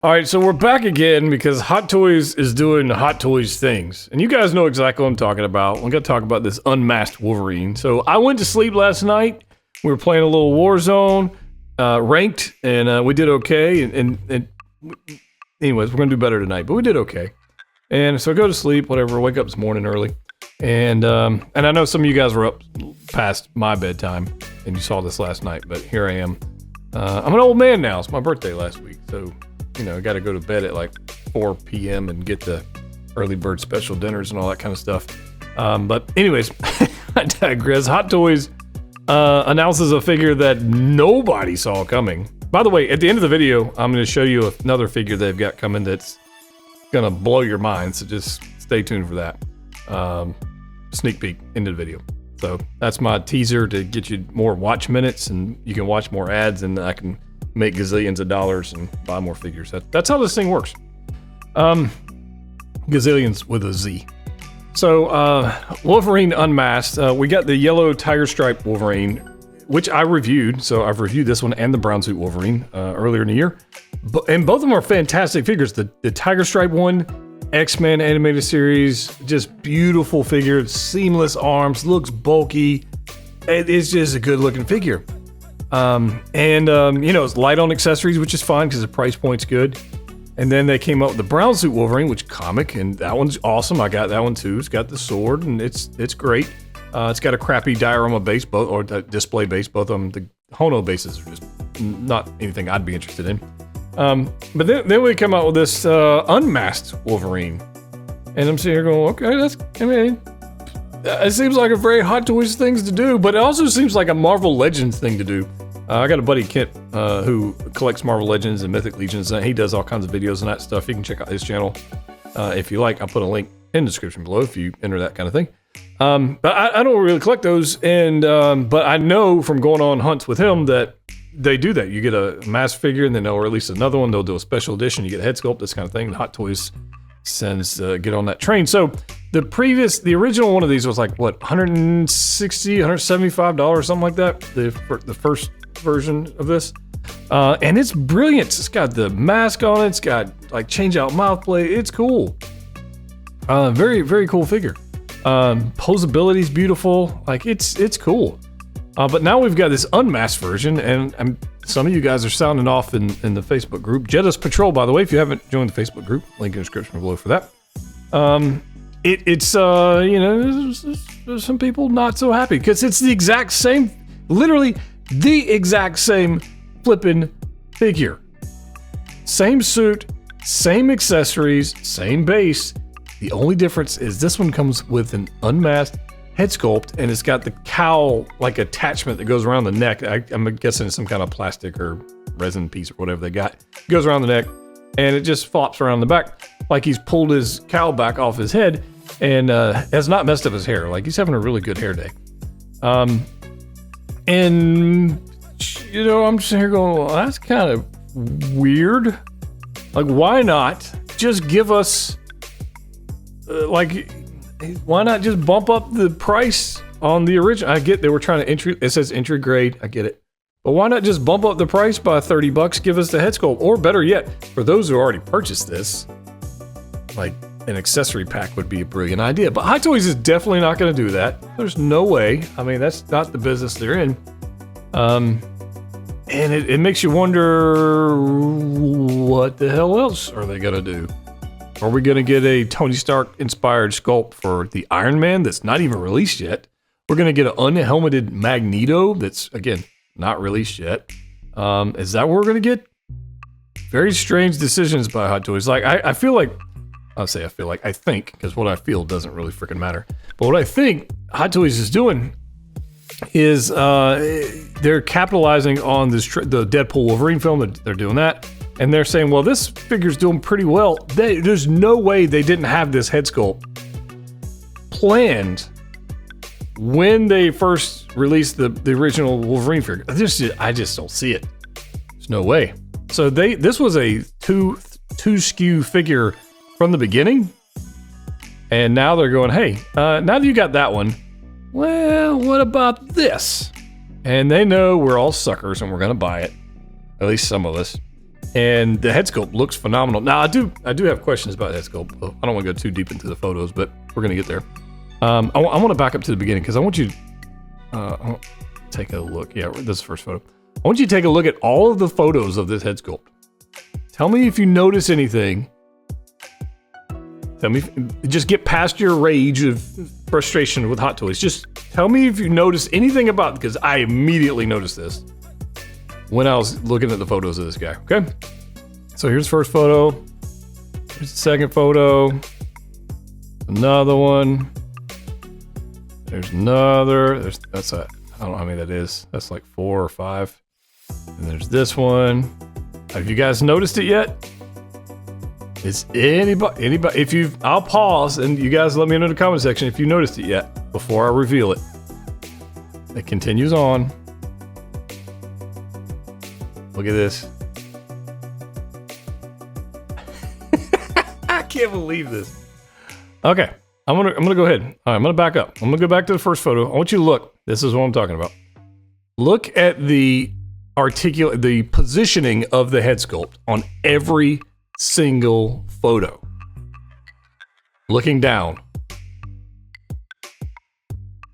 All right, so we're back again because Hot Toys is doing Hot Toys things. And you guys know exactly what I'm talking about. I'm going to talk about this Unmasked Wolverine. So I went to sleep last night. We were playing a little Warzone, ranked, and we did okay. And anyways, we're going to do better tonight, but we did okay. And so I go to sleep, whatever, wake up this morning early. And I know some of you guys were up past my bedtime, and you saw this last night, but here I am. I'm an old man now. It's my birthday last week, so... You know, I got to go to bed at like 4 p.m. and get the early bird special dinners and all that kind of stuff. But anyways, I digress. Hot Toys announces a figure that nobody saw coming. By the way, at the end of the video, I'm going to show you another figure they've got coming that's going to blow your mind. So just stay tuned for that. Sneak peek into the video. So that's my teaser to get you more watch minutes, and you can watch more ads, and I can make gazillions of dollars and buy more figures. That's how this thing works. Gazillions with a Z. So Wolverine Unmasked. We got the yellow tiger stripe Wolverine, which I reviewed. So I've reviewed this one and the brown suit Wolverine earlier in the year. And both of them are fantastic figures. The tiger stripe one, X-Men animated series, just beautiful figure, seamless arms, looks bulky. It's just a good looking figure. You know, it's light on accessories, which is fine because the price point's good. And then they came up with the brown suit Wolverine, which comic, and that one's awesome. I got that one too. It's got the sword, and it's great. It's got a crappy diorama base, or display base. Both of them, the Hono bases are just not anything I'd be interested in. But then we come out with this unmasked Wolverine, and I'm sitting here going, okay, it seems like a very Hot Toys things to do, but it also seems like a Marvel Legends thing to do. I got a buddy, Kent, who collects Marvel Legends and Mythic Legions, and he does all kinds of videos and that stuff. You can check out his channel if you like. I'll put a link in the description below if you enter that kind of thing. But I don't really collect those, but I know from going on hunts with him that they do that. You get a mask figure, and then they'll release another one. They'll do a special edition. You get a head sculpt, this kind of thing. And Hot Toys sends get on that train. So the original one of these was like what, $160, $175, something like that. The first version of this, and it's brilliant. It's got the mask on it. It's got like change out mouth plate. It's cool. Very, very cool figure. Posability is beautiful. Like it's cool. But now we've got this unmasked version, and some of you guys are sounding off in the Facebook group. Jettis Patrol, by the way, if you haven't joined the Facebook group, link in the description below for that. It's you know, there's some people not so happy because it's the exact same, literally the exact same flippin' figure. Same suit, same accessories, same base. The only difference is this one comes with an unmasked head sculpt, and it's got the cowl like attachment that goes around the neck. I'm guessing it's some kind of plastic or resin piece or whatever they got. It goes around the neck, and it just flops around the back like he's pulled his cowl back off his head, and has not messed up his hair. Like he's having a really good hair day. And you know, I'm just here going, well, that's kind of weird. Like, why not just give us why not just bump up the price on the original? I get they were trying to it says entry grade, I get it. But why not just bump up the price by $30, give us the head sculpt? Or better yet, for those who already purchased this, like an accessory pack would be a brilliant idea. But Hot Toys is definitely not going to do that. There's no way. I mean, that's not the business they're in. And it makes you wonder, what the hell else are they going to do? Are we going to get a Tony Stark inspired sculpt for the Iron Man that's not even released yet? We're going to get an unhelmeted Magneto that's, again, not released yet. Is that what we're going to get? Very strange decisions by Hot Toys. Like, I feel like, I think, because what I feel doesn't really freaking matter. But what I think Hot Toys is doing is they're capitalizing on this the Deadpool Wolverine film. They're doing that. And they're saying, well, this figure's doing pretty well. There's no way they didn't have this head sculpt planned when they first released the original Wolverine figure. I just don't see it. There's no way. So this was a two SKU figure from the beginning. And now they're going, hey, now that you got that one, well, what about this? And they know we're all suckers and we're going to buy it. At least some of us. And the head sculpt looks phenomenal. Now, I do have questions about head sculpt. I don't want to go too deep into the photos, but we're going to get there. I want to back up to the beginning because I want you to take a look. Yeah, this is the first photo. I want you to take a look at all of the photos of this head sculpt. Tell me if you notice anything. Tell me, just get past your rage of frustration with Hot Toys. Just tell me if you notice anything about, because I immediately noticed this when I was looking at the photos of this guy, okay? So here's the first photo. Here's the second photo. Another one. There's another. That's a, I don't know how many that is. That's like 4 or 5. And there's this one. Have you guys noticed it yet? Is anybody, if you've, I'll pause and you guys let me know in the comment section if you noticed it yet before I reveal it. It continues on. Look at this. I can't believe this. Okay, I'm gonna go ahead. All right, I'm gonna back up. I'm gonna go back to the first photo. I want you to look. This is what I'm talking about. Look at the the positioning of the head sculpt on every single photo. Looking down.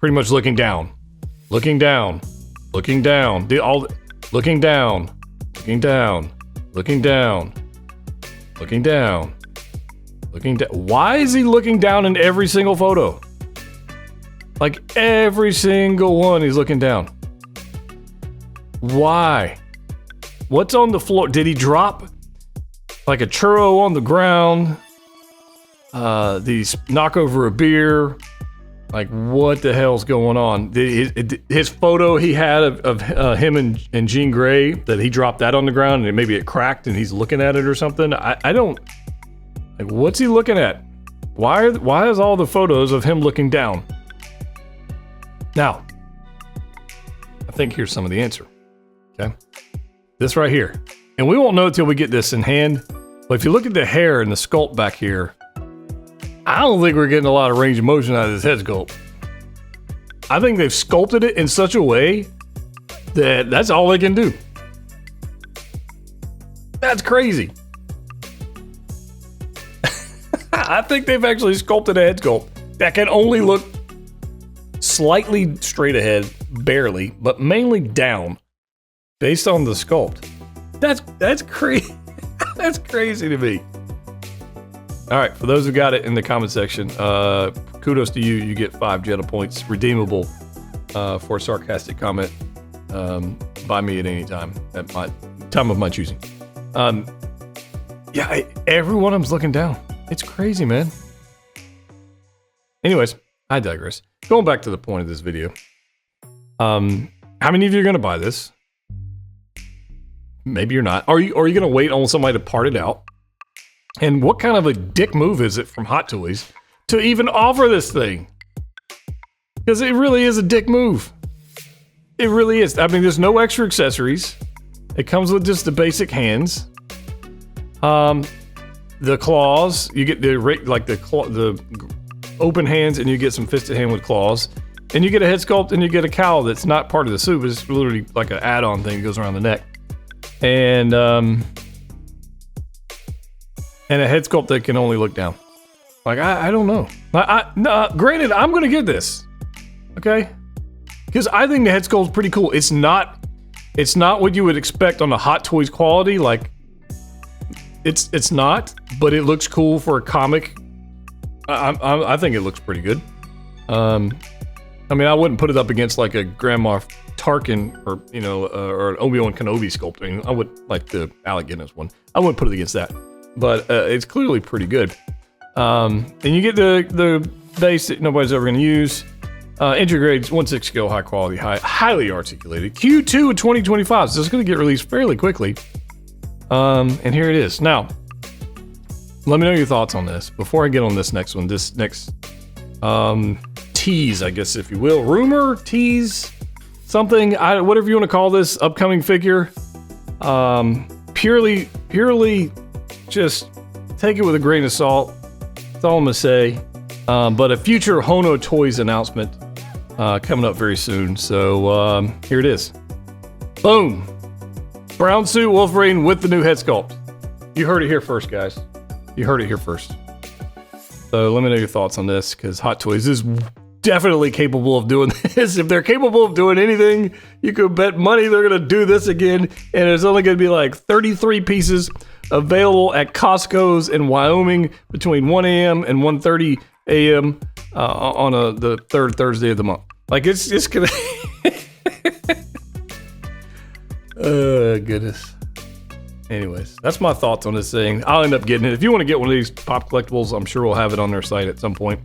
Pretty much looking down. Looking down. Looking down. Looking down. Looking down. Looking down. Looking down. Looking down. Why is he looking down in every single photo? Like every single one he's looking down. Why? What's on the floor? Did he drop like a churro on the ground? These knock over a beer? Like what the hell's going on? His photo he had of him and Jean Grey, that he dropped that on the ground and maybe it cracked and he's looking at it or something. I don't, like, what's he looking at? Why is all the photos of him looking down? Now, I think here's some of the answer. Okay, this right here, and we won't know until we get this in hand. But if you look at the hair and the sculpt back here, I don't think we're getting a lot of range of motion out of this head sculpt. I think they've sculpted it in such a way that that's all they can do. That's crazy. I think they've actually sculpted a head sculpt that can only look slightly straight ahead, barely, but mainly down, based on the sculpt. That's crazy. That's crazy to me. All right, for those who got it in the comment section, kudos to you. You get 5 Jetta points, redeemable for a sarcastic comment by me at any time, at my time of my choosing. Yeah, every one of them's looking down. It's crazy, man. Anyways, I digress. Going back to the point of this video. How many of you are going to buy this? Maybe you're not. Are you going to wait on somebody to part it out? And what kind of a dick move is it from Hot Toys to even offer this thing? Because it really is a dick move. It really is. I mean, there's no extra accessories. It comes with just the basic hands. The claws, you get the open hands, and you get some fisted hand with claws. And you get a head sculpt, and you get a cowl that's not part of the suit. It's literally like an add-on thing that goes around the neck. And a head sculpt that can only look down. Like, I don't know. No, granted, I'm going to get this. Okay? Because I think the head sculpt is pretty cool. It's not what you would expect on the Hot Toys quality. Like, it's not, but it looks cool for a comic. I think it looks pretty good. I mean, I wouldn't put it up against like a Grandma Tarkin or or an Obi-Wan Kenobi sculpt. I mean, I would like the Alec Guinness one. I wouldn't put it against that, but it's clearly pretty good. And you get the base that nobody's ever going to use. Integrates 1/6 scale, high quality, highly articulated. Q2 of 2025, so it's going to get released fairly quickly. And here it is. Now, let me know your thoughts on this before I get on this next one. This next tease, I guess, if you will, rumor, tease, something, whatever you want to call this upcoming figure. Purely, just take it with a grain of salt. That's all I'm gonna say. But a future Hono Toys announcement coming up very soon. So here it is. Boom. Brown suit Wolverine with the new head sculpt. You heard it here first, guys. You heard it here first. So let me know your thoughts on this, because Hot Toys is definitely capable of doing this. If they're capable of doing anything, you could bet money they're gonna do this again, and it's only gonna be like 33 pieces available at Costco's in Wyoming between 1 a.m. and 1:30 a.m. On the third Thursday of the month. Like, it's just gonna... Oh, goodness. Anyways, that's my thoughts on this thing. I'll end up getting it. If you want to get one of these pop collectibles, I'm sure we'll have it on their site at some point.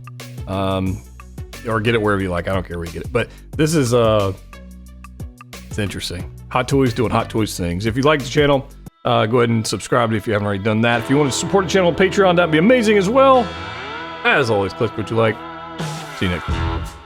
Or get it wherever you like. I don't care where you get it. But this is, it's interesting. Hot Toys doing Hot Toys things. If you like the channel, go ahead and subscribe if you haven't already done that. If you want to support the channel on Patreon, that'd be amazing as well. As always, click what you like. See you next time.